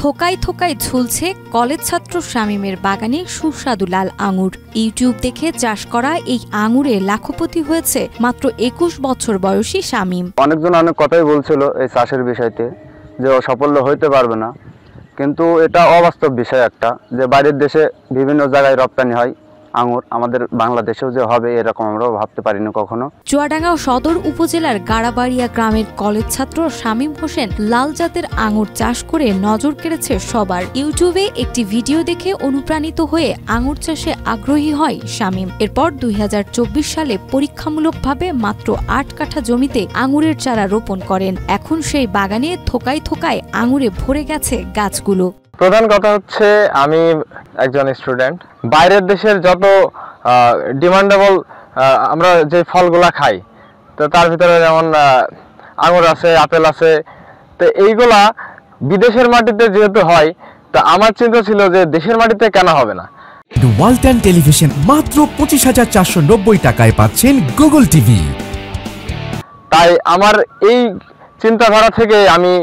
থোকায় থোকায় ঝুলছে কলেজ ছাত্র শামীমের বাগানে সুস্বাদু লাল আঙুর। ইউটিউব দেখে চাষ করা এই আঙুরে লাখপতি হয়েছে মাত্র ২১ বছর বয়সী শামীম। অনেকজন অনেক কথাই বলছিল এই চাষের বিষয়তে যে ও সাফল্য হইতে পারবে না, কিন্তু এটা অবাস্তব বিষয় একটা, যে বাইরের দেশে বিভিন্ন জায়গায় রপ্তানি হয় আঙুর, আমাদের বাংলাদেশেও যে হবে এরকম আমরাও ভাবতে পারিনি কখনো। চুয়াডাঙ্গা সদর উপজেলার গাড়াবাড়িয়া গ্রামের কলেজ ছাত্র শামীম হোসেন লাল জাতের আঙুর চাষ করে নজর কেড়েছে সবার। ইউটিউবে একটি ভিডিও দেখে অনুপ্রাণিত হয়ে আঙুর চাষে আগ্রহী হয় শামীম। এরপর ২০২৪ সালে পরীক্ষামূলকভাবে মাত্র ৮ কাঠা জমিতে আঙুরের চারা রোপণ করেন। এখন সেই বাগানে থোকায় থোকায় আঙুরে ভরে গেছে গাছগুলো। প্রধান কথা হচ্ছে আমি একজন স্টুডেন্ট। বাইরের দেশের যত ডিমান্ডেবল আমরা যে ফলগুলা খাই, তো তার ভিতরে যেমন আঙুর আছে, আপেল আছে, তো এইগুলা বিদেশের মাটিতে যেহেতু হয়, তো আমার চিন্তা ছিল যে দেশের মাটিতে কেন হবে না। ওয়ালটন টেলিভিশন মাত্র ২৫,৪৯০ টাকায় পাচ্ছেন গুগল টিভি। তাই আমার এই চিন্তাধারা থেকে আমি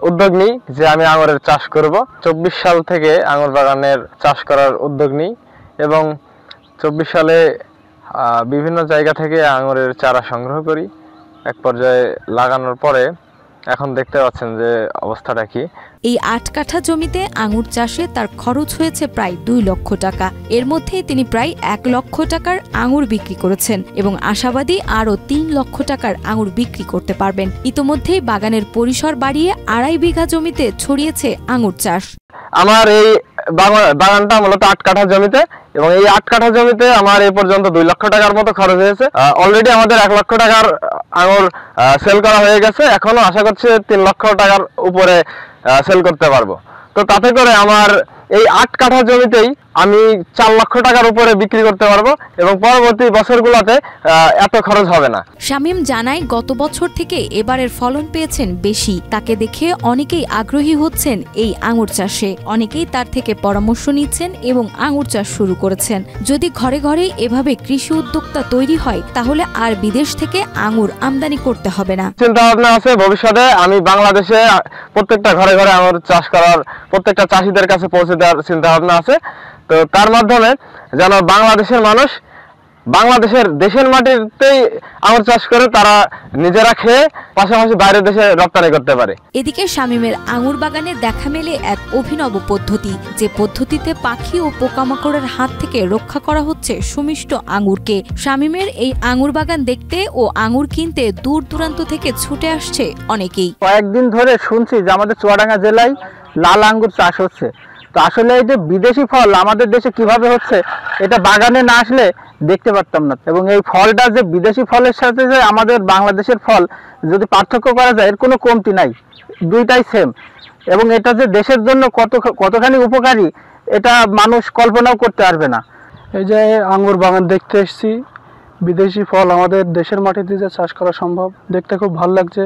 উদ্যোগ নিই যে আমি আঙুরের চাষ করব। ২৪ সাল থেকে আঙুর বাগানের চাষ করার উদ্যোগ নিই এবং ২৪ সালে বিভিন্ন জায়গা থেকে আঙুরের চারা সংগ্রহ করি। এক পর্যায়ে লাগানোর পরে এখন দেখতে পাচ্ছেন যে অবস্থাটা কি। এই ৮ কাঠা জমিতে আঙুর চাষে তার খরচ হয়েছে প্রায় ২ লক্ষ টাকা। এর মধ্যে তিনি প্রায় ১ লক্ষ টাকার আঙুর বিক্রি করেছেন এবং আশাবাদী আরও ৩ লক্ষ টাকার আঙুর বিক্রি করতে পারবেন। ইতোমধ্যেই বাগানের পরিসর বাড়িয়ে ২.৫ বিঘা জমিতে ছড়িয়েছে আঙুর চাষ। আমার এই বাগানটা মূলত ৮ কাঠা জমিতে, এবং এই ৮ কাঠা জমিতে আমার এই পর্যন্ত ২ লক্ষ টাকার মতো খরচ হয়েছে। অলরেডি আমাদের ১ লক্ষ টাকার আঙুর সেল করা হয়ে গেছে, এখনো আশা করছি ৩ লক্ষ টাকার উপরে সেল করতে পারবো। তো তাতে করে আমার এই ৮ কাঠা জমিতেই আমি ৪ লক্ষ টাকার উপরে বিক্রি করতে পারবো এবং পরবর্তী বছরগুলোতে এত খরচ হবে না। শামীম জানায় গত বছর থেকে এবারের ফলন পেয়েছেন বেশি। তাকে দেখে অনেকেই আগ্রহী হচ্ছেন এই আঙুর চাষে। অনেকেই তার থেকে পরামর্শ নিচ্ছেন এবং আঙুর চাষ শুরু করেছেন। যদি ঘরে ঘরে এভাবে কৃষি উদ্যোক্তা তৈরি হয়, তাহলে আর বিদেশ থেকে আঙুর আমদানি করতে হবে না। চিন্তা ভাবনা আছে ভবিষ্যতে আমি বাংলাদেশে প্রত্যেকটা ঘরে ঘরে আঙুর চাষ করার, প্রত্যেকটা চাষিদের কাছে পৌঁছে দেওয়ার চিন্তা ভাবনা আছে। তো তার মাধ্যমে যেন বাংলাদেশের মানুষ দেশের মাটিতেই আঙুর চাষ করে তারা নিজেরা খেয়ে পাশাপাশি বাইরের দেশে রপ্তানি করতে পারে। এদিকে শামীমের আঙুর বাগানে দেখা মেলে এক অভিনব পদ্ধতি, যে পদ্ধতিতে পাখি ও পোকামাকড়ের হাত থেকে রক্ষা করা হচ্ছে সুমিষ্ট আঙুরকে। শামীমের এই আঙুর বাগান দেখতে ও আঙুর কিনতে দূর দূরান্ত থেকে ছুটে আসছে অনেকেই। কয়েকদিন ধরে শুনছি যে আমাদের চুয়াডাঙ্গা জেলায় লাল আঙ্গুর চাষ হচ্ছে। তো আসলে এই যে বিদেশি ফল আমাদের দেশে কিভাবে হচ্ছে, এটা বাগানে না আসলে দেখতে পারতাম না। এবং এই ফলটা যে বিদেশি ফলের সাথে যে আমাদের বাংলাদেশের ফল যদি পার্থক্য করা যায়, এর কোনো কমতি নাই, দুইটাই সেম। এবং এটা যে দেশের জন্য কতখানি উপকারী, এটা মানুষ কল্পনাও করতে পারবে না। এই যে আঙ্গুর বাগান দেখতে এসেছি, বিদেশি ফল আমাদের দেশের মাটিতে যে চাষ করা সম্ভব, দেখতে খুব ভালো লাগছে।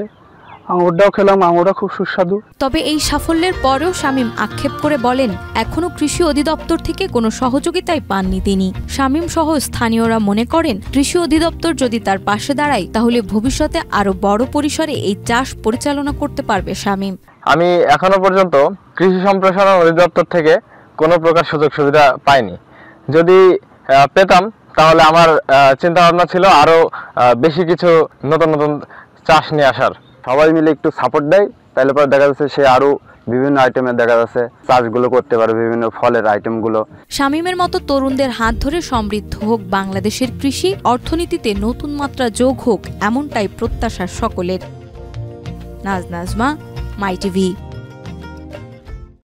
আঙুরটাও খেলাম, আঙুরটা খুব সুস্বাদু। তবে এই সাফল্যের পরেও শামীম আক্ষেপ করে বলেন, এখনো কৃষি অধিদপ্তর থেকে কোনো সহযোগিতাই পাননি তিনি। শামীম সহ স্থানীয়রা মনে করেন, কৃষি অধিদপ্তর যদি তার পাশে দাঁড়ায়, তাহলে ভবিষ্যতে আরো বড় পরিসরে এই চাষ পরিচালনা করতে পারবে শামীম। আমি এখনো পর্যন্ত কৃষি সম্প্রসারণ অধিদপ্তর থেকে কোনো প্রকার সুযোগ সুবিধা পাইনি। যদি পেতাম তাহলে আমার চিন্তা ভাবনা ছিল আরো বেশি কিছু নতুন নতুন চাষ নিয়ে আসার। সবাই মিলে একটু সাপোর্ট দেয়, তাহলে পরে দেখা যাচ্ছে সে আরো বিভিন্ন আইটেমের দেখা যাচ্ছে চাষগুলো করতে পারে, বিভিন্ন ফলের আইটেমগুলো। শামীমের মতো তরুণদের হাত ধরে সমৃদ্ধ হোক বাংলাদেশের কৃষি, অর্থনীতিতে নতুন মাত্রা যোগ হোক, এমনটাই প্রত্যাশা সকলের। নাজমা, মাই টিভি।